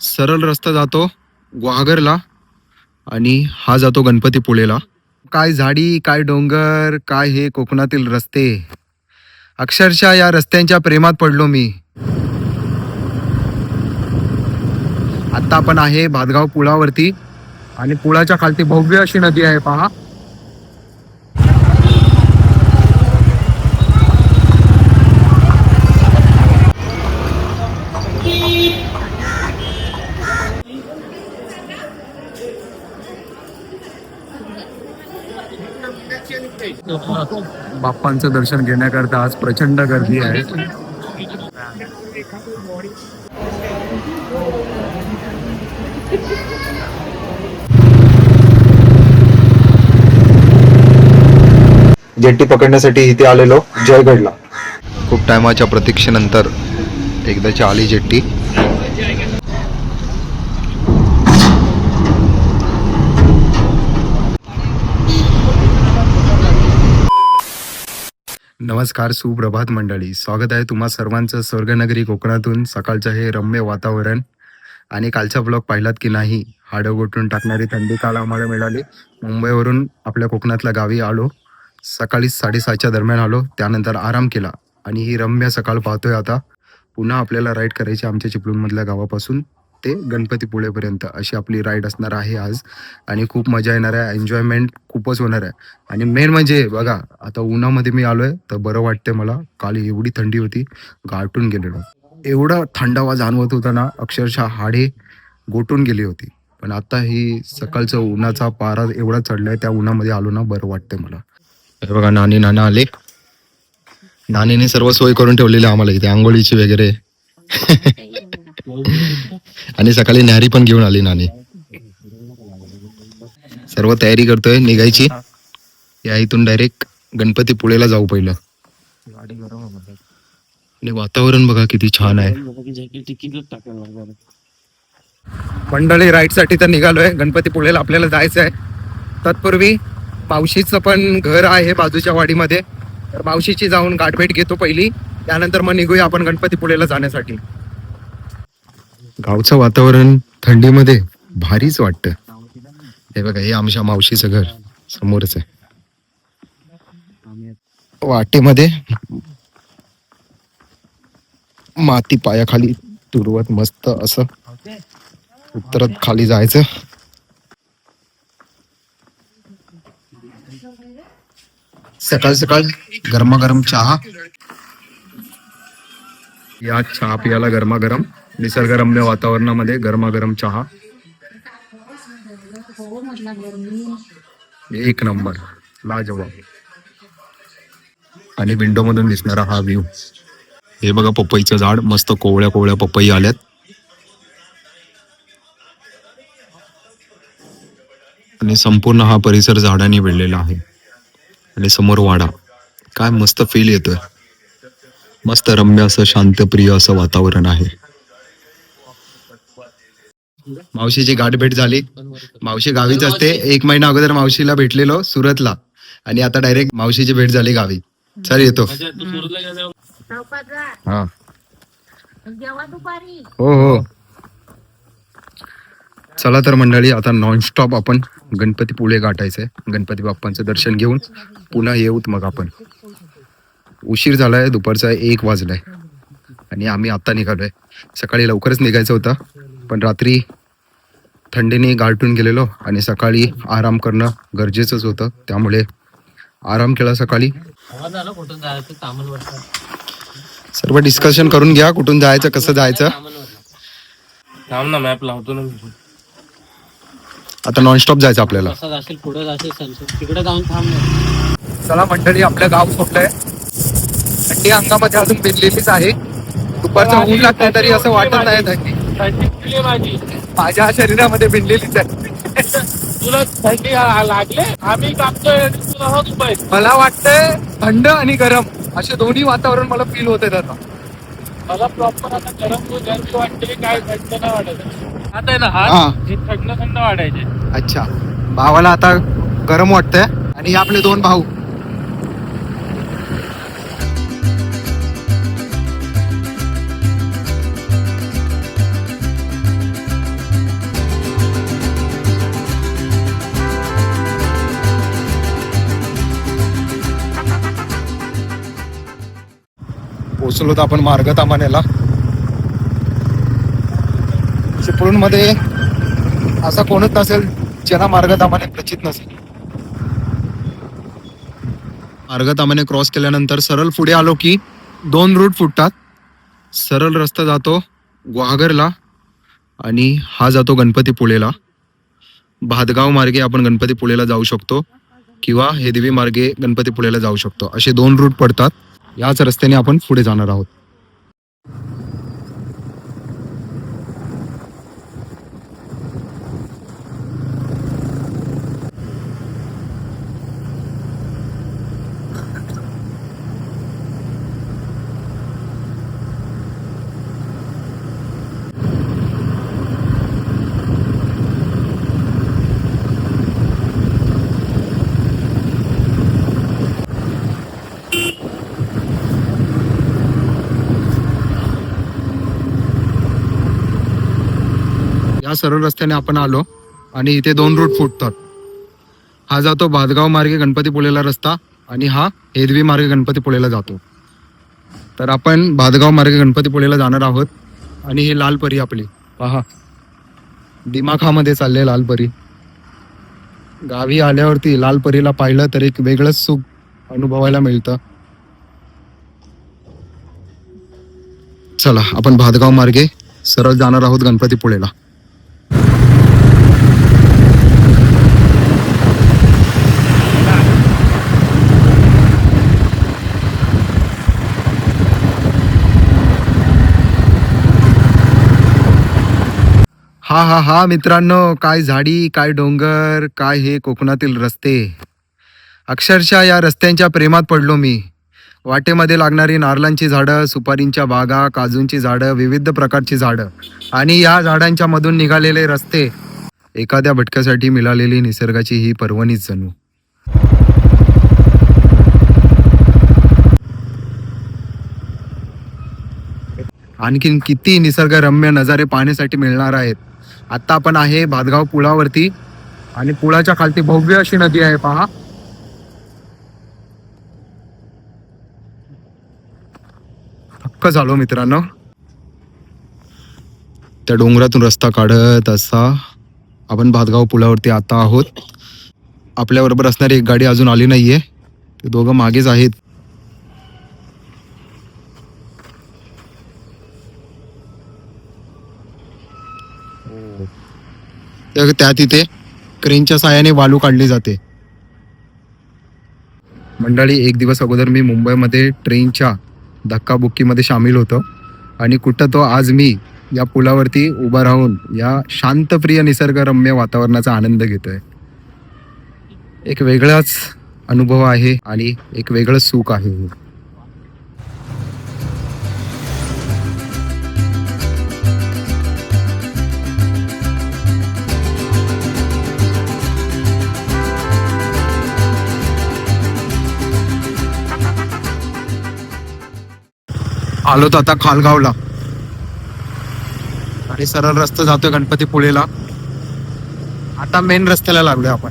सरळ रस्ता जातो गुहागरला आणि हा जातो गणपतीपुळेला. काय झाडी, काय डोंगर, काय हे कोकणातील रस्ते. अक्षरशः या रस्त्यांच्या प्रेमात पडलो मी. आता आपण आहे भातगाव पुलावरती आणि पुलाच्या खालती भव्य अशी नदी आहे पहा. बाप्पांचं दर्शन घेण्याकरता आज प्रचंड गर्दी आहे. जेट्टी पकडण्यासाठी इथे आलेलो जयगडला. खूप टायमाच्या प्रतीक्षेनंतर एकदाची आली जेट्टी. नमस्कार, सुप्रभात मंडळी. स्वागत आहे तुम्हा सर्वांचं स्वर्गनगरी कोकणातून. सकाळचं हे रम्य वातावरण आणि कालचा ब्लॉग पाहिलात की नाही, हाडं गोठून टाकणारी थंडी काल आम्हाला मिळाली. मुंबईवरून आपल्या कोकणातल्या गावी आलो. सकाळी 6:30च्या दरम्यान आलो. त्यानंतर आराम केला आणि ही रम्य सकाळ पाहतोय आता. पुन्हा आपल्याला राईड करायची आमच्या चिपळूणमधल्या गावापासून ते गणपतीपुळेपर्यंत अशी आपली राईड असणार आहे आज. आणि खूप मजा येणार आहे, एन्जॉयमेंट खूपच होणार आहे. आणि मेन म्हणजे बघा, आता उन्हामध्ये मी आलोय तर बरं वाटतंय मला. काल एवढी थंडी होती, गारठून गेलेलो. एवढा थंडावा जाणवत होता ना, अक्षरशः हाडे गोटून गेली होती. पण आता ही सकाळचं उन्हाचा पारा एवढा चढलाय, त्या उन्हामध्ये आलो ना, बरं वाटतंय मला. हे बघा, नाना आले. नानीने सर्व सोय करून ठेवलेली आम्हाला इथे, आंघोळीची वगैरे. आणि सकाळी न्यारी पण घेऊन आली नानी. सर्व तयारी करतोय निघायची. या इथून डायरेक्ट गणपतीपुळेला जाऊ पहिलं. आणि वातावरण बघा किती छान आहे. मंडळी, राईड साठी तर निघालोय. गणपतीपुळेला आपल्याला जायचं आहे. तत्पूर्वी मावशीचं पण घर आहे बाजूच्या वाडीमध्ये, तर मावशीची जाऊन गाठभेट घेतो पहिली. त्यानंतर मग निघूया आपण गणपतीपुळेला जाण्यासाठी. गावचं वातावरण थंडीमध्ये भारीच वाटतं. हे बघा, हे आमच्या मावशीचं घर समोरच आहे. वाटेमध्ये माती पायाखाली तुरवत मस्त असं उतरत खाली जायचं. सकाळ सकाळ गरमागरम चहा. या चहा पियाला गरमागरम निसर्गरम्य वातावरणामध्ये गरमागरम चहा एक नंबर, लाजवाब. आणि विंडो मधून दिसणारा हा व्ह्यू. हे बघा, पपईचं झाड, मस्त कोवळ्या कोवळ्या पपई आल्यात. आणि संपूर्ण हा परिसर झाडांनी वेढलेला आहे. आणि समोर वाडा. काय मस्त फील येतोय. मस्त रम्य असं शांतप्रिय असं वातावरण आहे. मावशीची गाठभेट झाली. मावशी गावीच असते. 1 महिना अगोदर मावशीला भेटलेलो सुरतला आणि आता डायरेक्ट मावशीची भेट झाली गावी. चल येतो. हा, हो. चला तर मंडळी, आता नॉनस्टॉप आपण गणपतीपुळे गाठायचंय. गणपती बाप्पांचं दर्शन घेऊन पुन्हा येऊत मग आपण. उशीर झालाय, दुपारचा 1 वाजलाय आणि आम्ही आता निघालोय. सकाळी लवकरच निघायचं होतं, पण रात्री थंडीने गारठून गेलेलो आणि सकाळी आराम करणं गरजेचंच होतं. त्यामुळे आराम केला सकाळी. सर्व डिस्कशन करून घ्या, कुठून जायचं, कसं जायचं. मॅप लावतो ना. आता नॉनस्टॉप जायचं आपल्याला. चला मंडळी, आपलं गाव सोडलंय. थंडी अंगामध्ये अजून भिजलेलीच आहे. दुपारचं ऊन लागतंय तरी असं वाटत नाही थंडी. माझ्या शरीरामध्ये भिनलेलीच आहे. तुला थंडी लागले, आम्ही कापतोय. मला वाटतंय थंड आणि गरम असे दोन्ही वातावरण मला फील होते आता. मला प्रॉपर आता गरम वाटते, काय थंड नाही वाटत. आता आहे ना, हा, थंड वाटायचे. अच्छा. भावाला आता गरम वाटतंय आणि हे आपले 2 भाऊ. पोहोचलो तर आपण मार्गतामानेला. चिपळूण मध्ये असा कोणच नसेल ज्यांना मार्गतामाने परिचित नसेल. मार्गतामाने क्रॉस केल्यानंतर सरळ पुढे आलो की 2 रूट फुटतात. सरळ रस्ता जातो गुहागरला आणि हा जातो गणपतीपुळेला. भातगाव मार्गे आपण गणपतीपुळेला जाऊ शकतो किंवा हेदवी मार्गे गणपतीपुळेला जाऊ शकतो. असे 2 रूट पडतात. याच रस्त्याने आपण पुढे जाणार आहोत. या सरळ रस्त्याने आपण आलो आणि इथे 2 रूट फुटतात. हा जातो भातगाव मार्गे गणपतीपुळेला रस्ता आणि हा हेदवी मार्गे गणपतीपुळेला जातो. तर आपण भातगाव मार्गे गणपतीपुळेला जाणार आहोत. आणि ही लालपरी आपली पहा, दिमाखामध्ये चालले लालपरी. गावी आल्यावरती लालपरीला पाहिलं तर एक वेगळंच सुख अनुभवायला मिळतं. चला आपण भातगाव मार्गे सरळ जाणार आहोत गणपतीपुळेला. हा हा हा मित्रांनो, काय झाडी, काय डोंगर, काय हे कोकणातील रस्ते. अक्षरशः या रस्त्यांच्या प्रेमात पडलो मी. वाटेमध्ये लागणारी नारळांची झाडं, सुपारींच्या बागा, काजूंची झाडं, विविध प्रकारची झाडं आणि या झाडांच्या मधून निघालेले रस्ते. एखाद्या भटक्यासाठी मिळालेली निसर्गाची ही पर्वणीच जणू. आणखीन किती निसर्गरम्य नजारे पाहण्यासाठी मिळणार आहेत. आता आपण आहे भातगाव पुलावरती आणि पुलाच्या खालती भव्य अशी नदी आहे पहा. थक्क झालो मित्रांनो. त्या डोंगरातून रस्ता काढत असा आपण भातगाव पुलावरती आता आहोत. आपल्याबरोबर असणारी एक गाडी अजून आली नाहीये. ते दोघं मागेच आहेत. त्या तिथे क्रेनच्या साहाय्याने वाळू काढली जाते. मंडळी, एक दिवस अगोदर मी मुंबईमध्ये ट्रेनच्या धक्काबुक्कीमध्ये सामील होतो आणि कुठं तो आज मी या पुलावरती उभा राहून या शांतप्रिय निसर्गरम्य वातावरणाचा आनंद घेतोय. एक वेगळाच अनुभव आहे आणि एक वेगळं सुख आहे. आलो तर आता खालगावला आणि सरळ रस्ता जातोय गणपतीपुळेला. आता मेन रस्त्याला लागलोय आपण.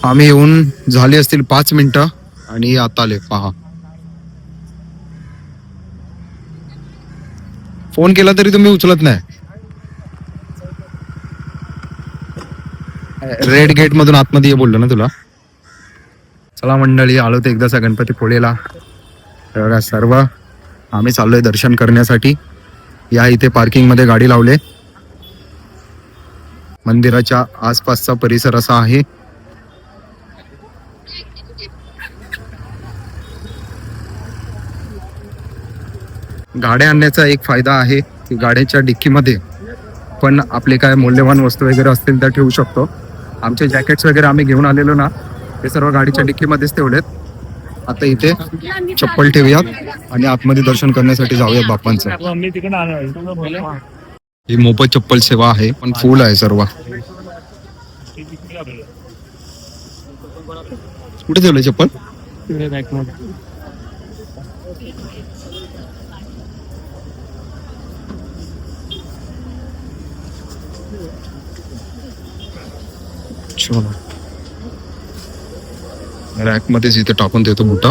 आम्ही येऊन झाली असतील 5 मिनिटं आणि आता आले पहा. फोन केला तरी तुम्ही उचलत नाही. रेड गेट मधून आतमध्ये ये बोललो ना तुला. चला मंडळी, आलो ते एकदाचा गणपतीपुळेला. बघा सर्व आम्ही चाललोय दर्शन करण्यासाठी. या इथे पार्किंग मध्ये गाडी लावले. मंदिराच्या आसपासचा परिसर असा आहे. गाड्या आणण्याचा एक फायदा आहे की गाड्याच्या डिक्कीमध्ये पण आपले काय मौल्यवान वस्तू वगैरे असतील त्या ठेवू शकतो. आमचे जॅकेट्स वगैरे आम्ही घेऊन आलेलो ना, ते सर्व गाडीच्या डिक्कीमध्येच ठेवलेत. आता इथे चप्पल ठेवूयात आणि आतमध्ये दर्शन करण्यासाठी जाऊयात बाप्पांचं. ही मोफत चप्पल सेवा आहे, पण फुल आहे सर्व. कुठे ठेवले चप्पल? रॅक मध्येच इथे टाकून देतो बुटा.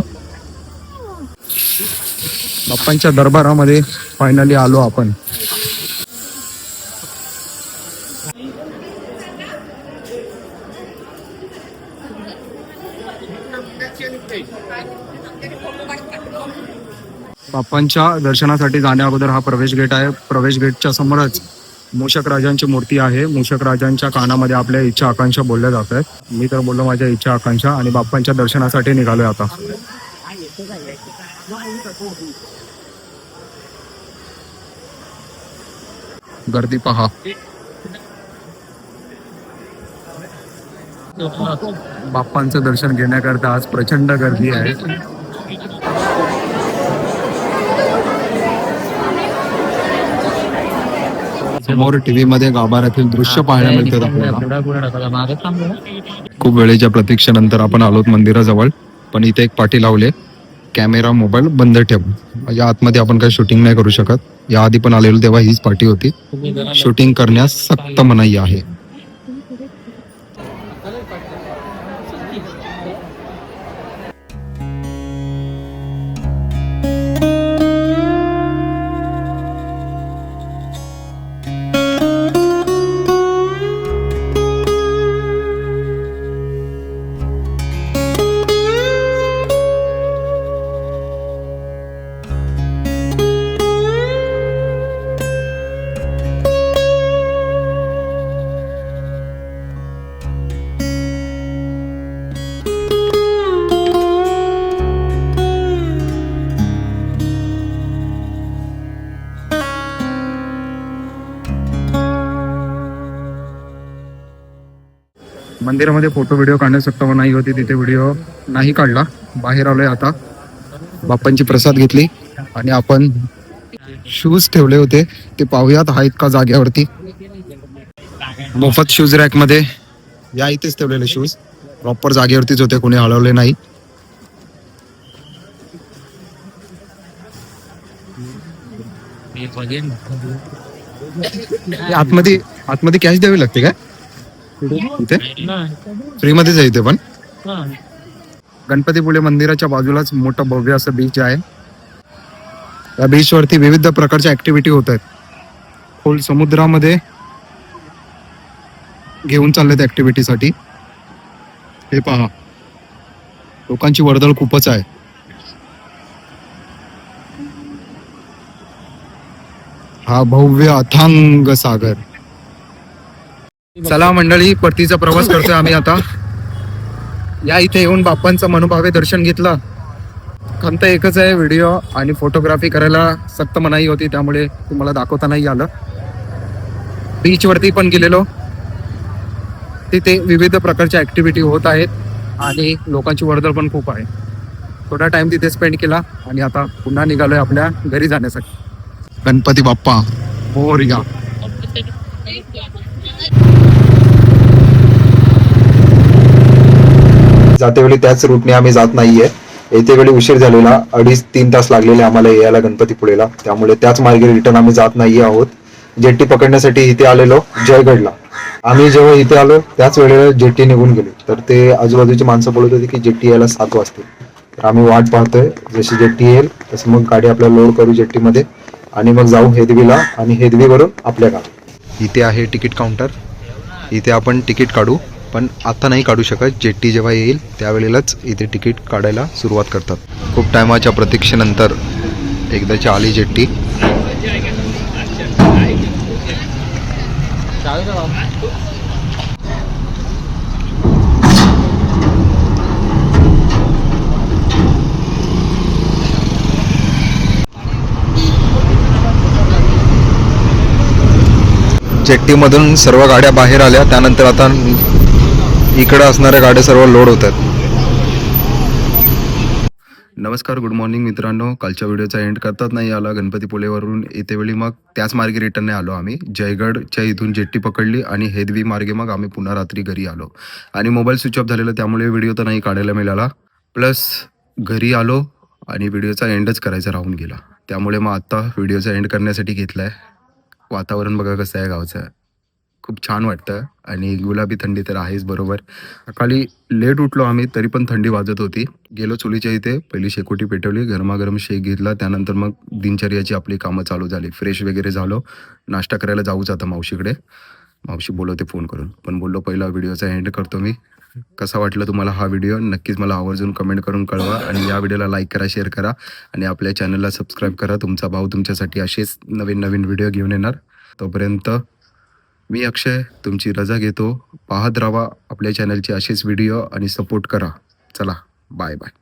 बाप्पांच्या दरबारामध्ये फायनली आलो आपण. बाप्पांच्या दर्शनासाठी जाण्या अगोदर हा प्रवेश गेट आहे. प्रवेश गेटच्या समोरच मूषक राजांची मूर्ती आहे. मूषक राजांच्या कानामध्ये आपल्या इच्छा आकांक्षा बोलल्या जात आहेत. मी तर बोललो माझ्या इच्छा आकांक्षा, आणि बाप्पांच्या दर्शनासाठी निघालोय आता. गर्दी पहा. बाप्पांचं दर्शन घेण्याकरता आज प्रचंड गर्दी आहे. समोर टीव्ही मध्ये गाभाऱ्यातील दृश्य पाहायला मिळतात आपल्याला. खूप वेळेच्या प्रतीक्षेनंतर आपण आलोत मंदिराजवळ, पण इथे एक पाटी लावले, कॅमेरा मोबाईल बंद ठेव. या आतमध्ये आपण काही शूटिंग नाही करू शकत. या आधी पण आलेलो तेव्हा हीच पाटी होती. शूटिंग करण्यास सक्त मनाई आहे. मंदिरामध्ये फोटो व्हिडिओ काढण्यास सक्त नाही होती, तिथे व्हिडिओ नाही काढला. बाहेर आलोय आता. बाप्पांची प्रसाद घेतली आणि आपण शूज ठेवले होते ते पाहूयात आहेत का जाग्यावरती. मोफत शूज रॅक मध्ये या इथेच ठेवलेले शूज प्रॉपर जागेवरतीच होते, कोणी हलवले नाही. आतमध्ये कॅश द्यावी लागते काय इथे? फ्री मध्येच आहे इथे पण. गणपतीपुळे मंदिराच्या बाजूलाच मोठं भव्य असं बीच आहे. या बीच वरती विविध प्रकारच्या ऍक्टिव्हिटी होत आहेत. खोल समुद्रामध्ये घेऊन चाललेत ऍक्टिव्हिटी साठी. हे पहा, लोकांची वर्दळ खूपच आहे. हा भव्य अथांग सागर. चला मंडळी, परतीचा प्रवास करतोय आम्ही आता. या इथे येऊन बाप्पांचं मनोभावे दर्शन घेतलं. खंत एकच आहे, व्हिडिओ आणि फोटोग्राफी करायला सक्त मनाई होती, त्यामुळे तुम्हाला दाखवता नाही आलं. बीच वरती पण गेलेलो, तिथे विविध प्रकारच्या ऍक्टिव्हिटी होत आहेत आणि लोकांची वर्दळ पण खूप आहे. थोडा टाइम तिथे स्पेंड केला आणि आता पुन्हा निघालोय आपल्या घरी जाण्यासाठी. गणपती बाप्पा मोरया. जातेवेळी त्याच रूटने आम्ही जात नाहीये. येते वेळी उशीर झालेला, 2.5-3 तास लागलेले आम्हाला यायला गणपतीपुळेला, त्यामुळे त्याच मार्गे रिटर्न आम्ही जात नाही आहोत. जेट्टी पकडण्यासाठी इथे आलेलो जयगडला. आम्ही जेव्हा इथे आलो त्याच वेळेला जेट्टी निघून गेली, तर ते आजूबाजूची माणसं बोलत होती की जेट्टी यायला 7 वाजतील. तर आम्ही वाट पाहतोय, जशी जेट्टी येईल तसं मग गाडी आपल्याला लोड करू जेट्टीमध्ये आणि मग जाऊ हेदवीला आणि हेदवीवरून आपल्या गावी. इथे आहे तिकीट काउंटर. इथे आपण तिकीट काढू, पण आता नाही काढू शकत. जेट्टी जेव्हा येईल त्यावेळेलाच इथे तिकीट काढायला सुरुवात करतात. खूप टायमाच्या प्रतीक्षेनंतर एकदाची आली जेट्टी. जेट्टीमधून सर्व गाड्या बाहेर आल्या. त्यानंतर आता इकडे असणाऱ्या गाड्या सर्व लोड होतात. नमस्कार, गुड मॉर्निंग मित्रांनो. कालच्या व्हिडिओचा एंड करतात नाही आला. गणपतीपुळेवरून येते वेळी मग त्याच मार्गे रिटर्न आलो आम्ही. जयगडच्या इथून जेट्टी पकडली आणि हेदवी मार्गे मग आम्ही पुन्हा रात्री घरी आलो. आणि मोबाईल स्विच ऑफ झालेला, त्यामुळे व्हिडिओ तर नाही काढायला मिळाला. प्लस घरी आलो आणि व्हिडिओचा एंडच करायचा राहून गेला. त्यामुळे मग आत्ता व्हिडिओचा एंड करण्यासाठी घेतला आहे. वातावरण बघा कसं आहे गावचं. खूप छान वाटतं आणि गुलाबी थंडी तर आहेच बरोबर. सकाळी लेट उठलो आम्ही, तरी पण थंडी वाजत होती. गेलो चुलीच्या इथे, पहिली शेकोटी पेटवली, गरमागरम शेक घेतला. त्यानंतर मग दिनचर्याची आपली कामं चालू झाली. फ्रेश वगैरे झालो. नाश्ता करायला जाऊच आता मावशीकडे. मावशी बोलवते फोन करून, पण बोललो पहिला व्हिडिओचा एंड करतो मी. कसा वाटला तुम्हाला हा व्हिडिओ नक्कीच मला आवर्जून कमेंट करून कळवा. आणि या व्हिडिओला लाईक करा, शेअर करा आणि आपल्या चॅनलला सबस्क्राईब करा. तुमचा भाऊ तुमच्यासाठी असेच नवीन नवीन व्हिडिओ घेऊन येणार. तोपर्यंत मी अक्षय तुमची रजा घेतो. पाहत राहा आपल्या चॅनलचे असेच व्हिडिओ आणि सपोर्ट करा. चला, बाय बाय.